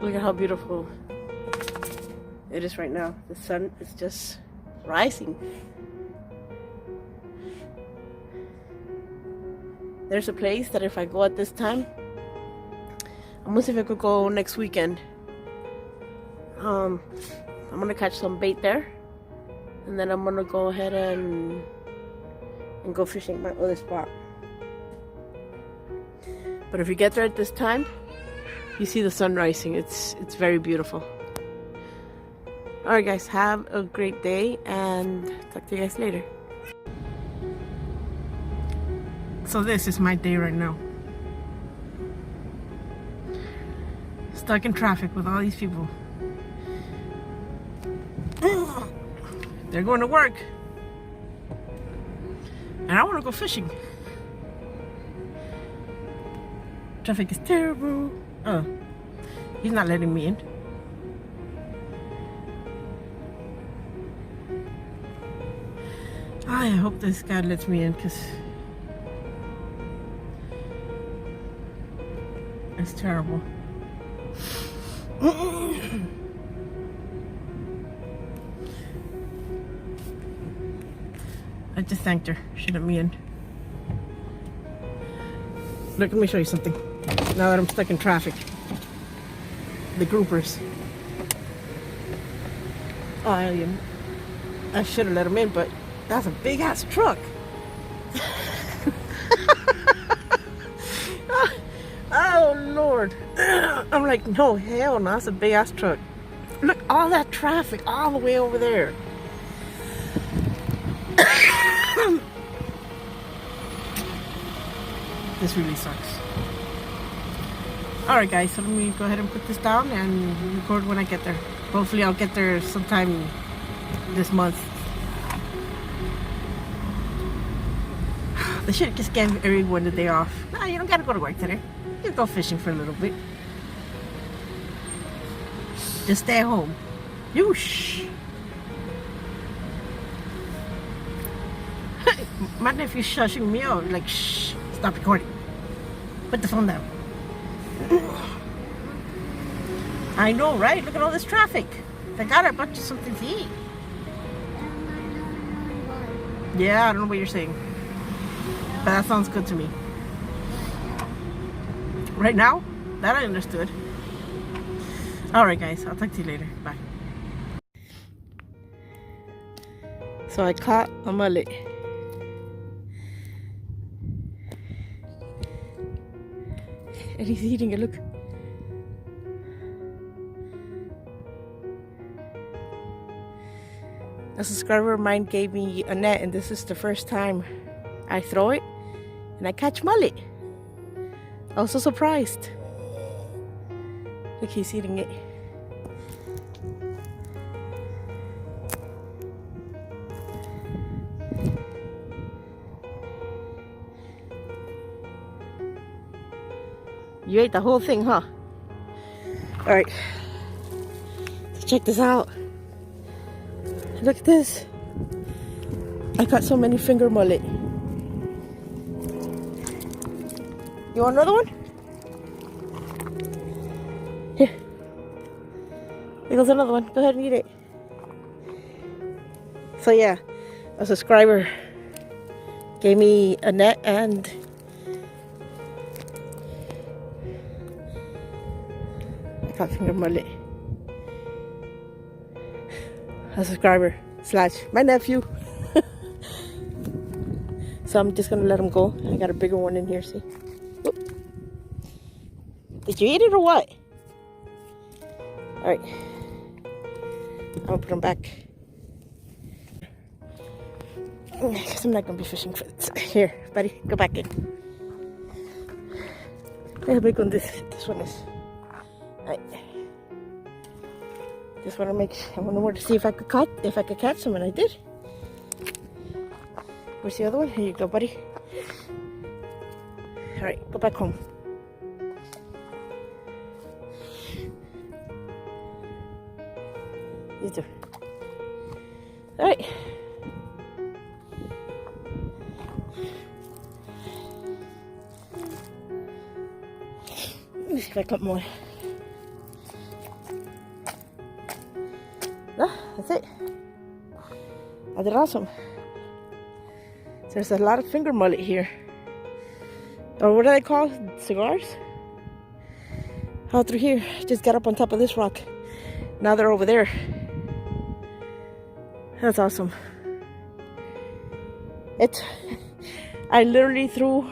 Look at how beautiful it is right now. The sun is just rising. There's a place that if I go at this time, I'm gonna see if I could go next weekend. I'm gonna catch some bait there, and then I'm gonna go ahead and go fishing at my other spot. But if you get there at this time, you see the sun rising. It's very beautiful. Alright guys, have a great day and talk to you guys later. So this is my day right now. Stuck in traffic with all these people. They're going to work. And I want to go fishing. Traffic is terrible. Oh, he's not letting me in. I hope this guy lets me in because it's terrible. I just thanked her. She let me in. Look, let me show you something. Now that I'm stuck in traffic. The groupers. I should have let him in, but that's a big ass truck. Oh Lord. I'm like, no, hell no, that's a big ass truck. Look, all that traffic all the way over there. This really sucks. Alright guys, so let me go ahead and put this down and record when I get there. Hopefully I'll get there sometime this month. They should just give everyone the day off. Nah, you don't gotta go to work today. You can go fishing for a little bit. Just stay at home. You shh. My nephew's shushing me out. Like, shh, stop recording. Put the phone down. I know, right? Look at all this traffic. Thank God I bought you something to eat. Yeah, I don't know what you're saying. But that sounds good to me. Right now, that I understood. Alright guys, I'll talk to you later. Bye. So I caught a mullet. And he's eating it, look. A subscriber of mine gave me a net, and this is the first time I throw it and I catch mullet. I was so surprised. Look, he's eating it. You ate the whole thing, huh? Alright. So check this out. Look at this. I got so many finger mullet. You want another one? Here. There goes another one. Go ahead and eat it. So yeah, a subscriber gave me a net and I got finger mullet. A subscriber / my nephew. So I'm just gonna let him go. I got a bigger one in here, see? Oop. Did you eat it or what? Alright. I'm gonna put him back. Because I'm not gonna be fishing for this. Here, buddy, go back in. Look how big one this one is. Alright. Just want to see if I could catch some, and I did. Where's the other one? Here you go, buddy. All right, go back home. You too. All right. Let me see if I got more. That's it. I did awesome. There's a lot of finger mullet here. Or what do they call cigars? All through here. Just got up on top of this rock. Now they're over there. That's awesome. I literally threw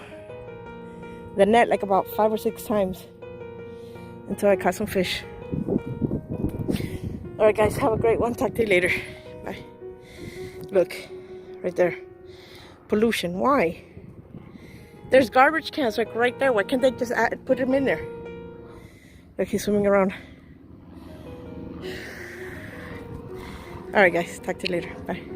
the net like about 5 or 6 times until I caught some fish. Alright guys, have a great one. Talk to you later. Bye. Look, right there. Pollution. Why? There's garbage cans like right there. Why can't they just put them in there? Look, he's swimming around. Alright guys, talk to you later. Bye.